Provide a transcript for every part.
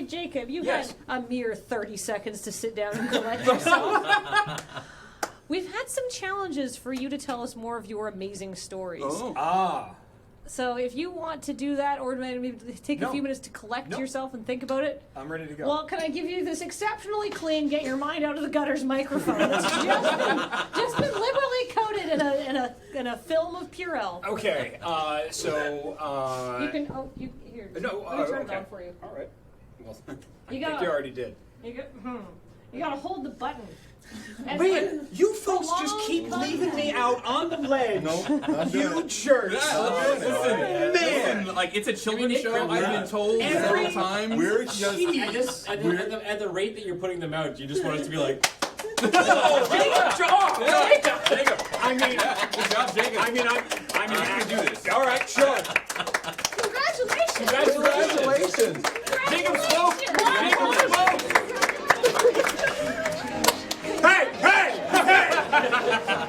Jacob, you Yes. had a mere 30 seconds to sit down and collect yourself. We've had some challenges for you to tell us more of your amazing stories. Oh. So if you want to do that, or maybe take a few minutes to collect yourself and think about it. I'm ready to go. Well, can I give you this exceptionally clean, get your mind out of the gutters microphone that's just been liberally coated in a film of Purell. Okay, so... you can, here. No, let me turn okay. it on for you. All right. Well, I You think you already did. You gotta hold the button. And Man, you folks just keep leaving me out on the ledge. You jerks. Listen, like, it's a children's show. I've been told several times. We're just at the rate that you're putting them out, you just want us to be like, Jacob! I mean, good job, Jacob. I mean, I can do this. All right, sure. Congratulations! Jacob spoke. Jacob spoke. Hey!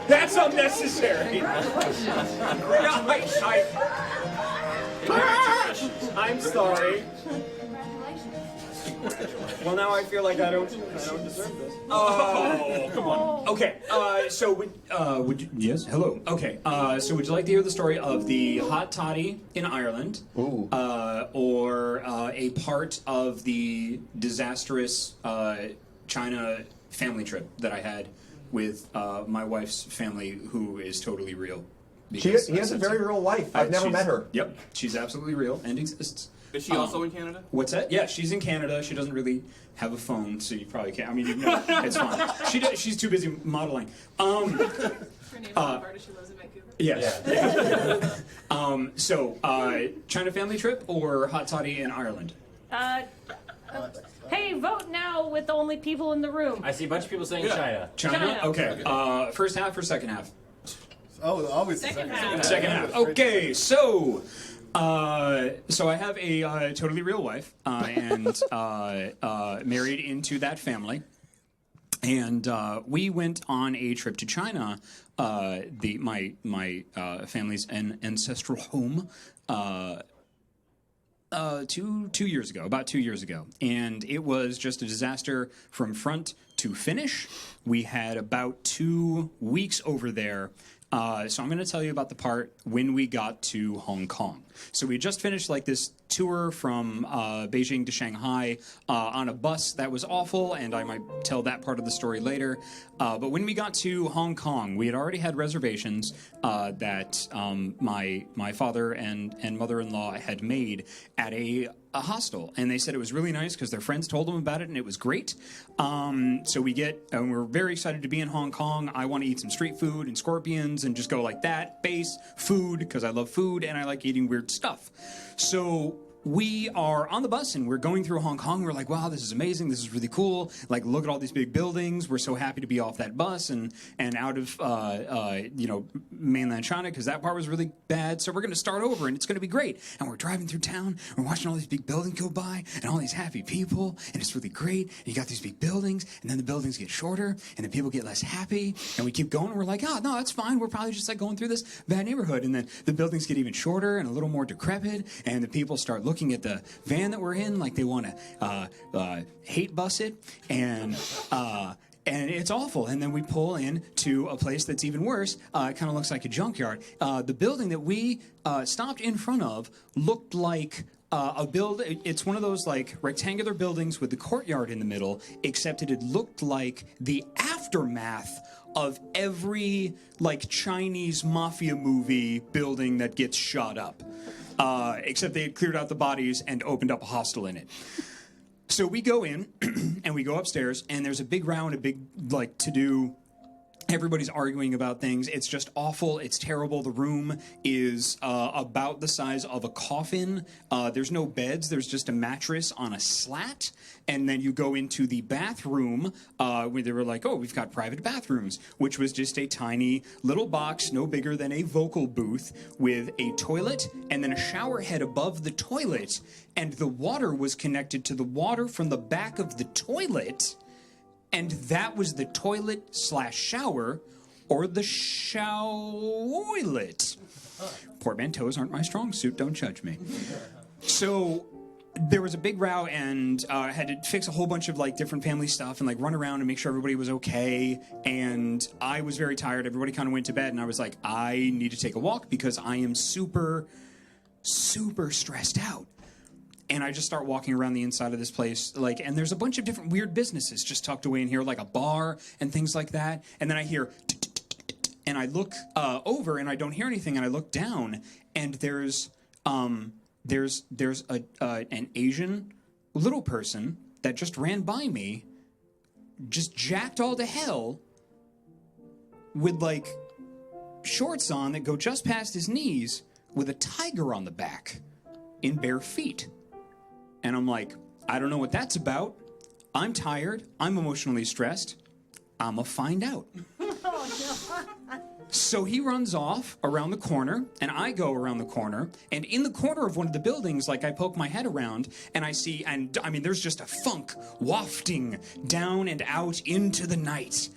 That's unnecessary. I'm sorry. Well, now I feel like I don't deserve this. Oh, come on. Okay, so would you, yes, hello. Okay, so would you like to hear the story of the hot toddy in Ireland? Ooh. Or a part of the disastrous China family trip that I had with my wife's family, who is totally real? He has a very real wife. I've never met her. Yep, she's absolutely real and exists. is she also in Canada? What's that? Yeah, she's in Canada. She doesn't really have a phone, so you probably can't. I mean, it's fine. She's too busy modeling. Her name is Alberta. She lives in Vancouver. Yes. So, China family trip or hot toddy in Ireland? Hey, vote now with the only people in the room. I see a bunch of people saying China. China? Okay. First half or second half? Oh, always Second half. Second half. Okay, so I have a totally real wife and married into that family, and we went on a trip to China. My family's ancestral home. 2 years ago, about 2 years ago, and it was just a disaster from front to finish. We had about 2 weeks over there. So I'm going to tell you about the part when we got to Hong Kong. So we just finished like this tour from Beijing to Shanghai on a bus that was awful, and I might tell that part of the story later. But when we got to Hong Kong, we had already had reservations that my father and mother-in-law had made at a hostel, and they said it was really nice because their friends told them about it, and it was great. So we're very excited to be in Hong Kong. I want to eat some street food and scorpions and just go like that, base food, because I love food and I like eating weird stuff. So we are on the bus and we're going through Hong Kong. We're like, wow, this is amazing. This is really cool. Like, look at all these big buildings. We're so happy to be off that bus and out of, mainland China, because that part was really bad. So we're going to start over and it's going to be great. And we're driving through town. We're watching all these big buildings go by and all these happy people. And it's really great. And you got these big buildings, and then the buildings get shorter and the people get less happy. And we keep going. And we're like, oh, no, that's fine. We're probably just like going through this bad neighborhood. And then the buildings get even shorter and a little more decrepit. And the people start looking at the van that we're in like they want to hate bus it, and it's awful. And then we pull in to a place that's even worse. It kind of looks like a junkyard. The building that we stopped in front of looked like it's one of those like rectangular buildings with the courtyard in the middle, except it had looked like the aftermath of every like Chinese mafia movie building that gets shot up. Except they had cleared out the bodies and opened up a hostel in it. So we go in, and we go upstairs, and there's a big row and a big, like, to-do. Everybody's arguing about things. It's just awful. It's terrible. The room is about the size of a coffin. There's no beds. There's just a mattress on a slat. And then you go into the bathroom where they were like, oh, we've got private bathrooms, which was just a tiny little box, no bigger than a vocal booth, with a toilet and then a shower head above the toilet. And the water was connected to the water from the back of the toilet. And that was the toilet/shower, or the showilet. Portmanteaus aren't my strong suit, don't judge me. So there was a big row, and I had to fix a whole bunch of like different family stuff and like run around and make sure everybody was okay. And I was very tired. Everybody kind of went to bed, and I was like, I need to take a walk because I am super stressed out. And I just start walking around the inside of this place, like, and there's a bunch of different weird businesses just tucked away in here, like a bar and things like that. And then I hear, and I look over, and I don't hear anything, and I look down, and there's an Asian little person that just ran by me, just jacked all to hell, with like shorts on that go just past his knees, with a tiger on the back, in bare feet. And I'm like, I don't know what that's about. I'm tired. I'm emotionally stressed. I'ma find out. So he runs off around the corner, and I go around the corner, and in the corner of one of the buildings, like, I poke my head around, and I see, and I mean, there's just a funk wafting down and out into the night.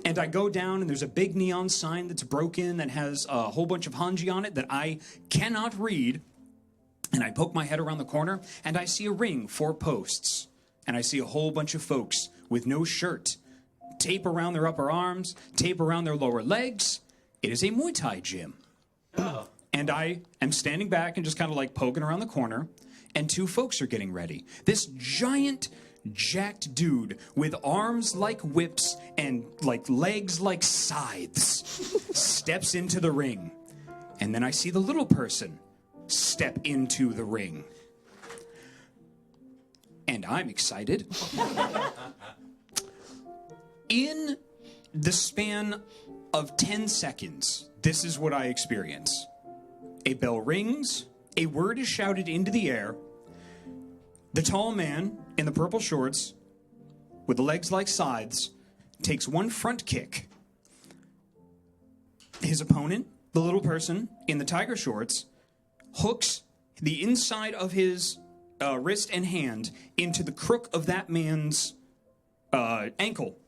And I go down, and there's a big neon sign that's broken that has a whole bunch of kanji on it that I cannot read. And I poke my head around the corner, and I see a ring, 4 posts. And I see a whole bunch of folks with no shirt, tape around their upper arms, tape around their lower legs. It is a Muay Thai gym. Oh. And I am standing back and just kind of like poking around the corner, and 2 folks are getting ready. This giant, jacked dude with arms like whips and like legs like scythes steps into the ring. And then I see the little person step into the ring. And I'm excited. In the span of 10 seconds, this is what I experience. A bell rings, a word is shouted into the air, the tall man in the purple shorts, with the legs like scythes, takes one front kick. His opponent, the little person in the tiger shorts, hooks the inside of his wrist and hand into the crook of that man's ankle,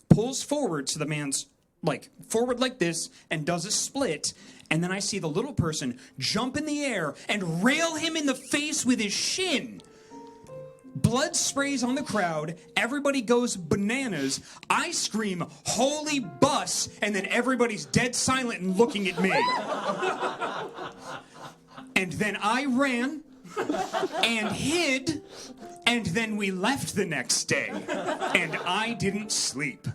pulls forward so the man's like forward like this, and does a split. And then I see the little person jump in the air and rail him in the face with his shin. Blood sprays on the crowd. Everybody goes bananas. I scream, "Holy bus!" And then everybody's dead silent and looking at me. And then I ran and hid, and then we left the next day. And I didn't sleep.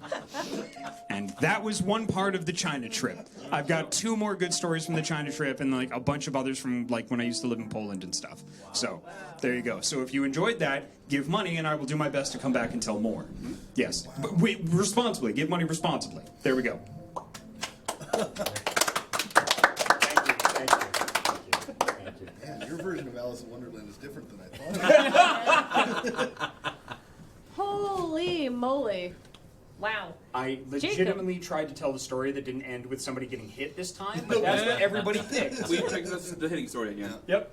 And that was one part of the China trip. I've got 2 more good stories from the China trip, and like a bunch of others from like when I used to live in Poland and stuff. So there you go. So if you enjoyed that, give money, and I will do my best to come back and tell more. Yes, but wait, responsibly. Give money responsibly. There we go. Man, your version of Alice in Wonderland is different than I thought. Holy moly. Wow. I legitimately tried to tell the story that didn't end with somebody getting hit this time, but that's what everybody picked. We picked the hitting story again. Yep.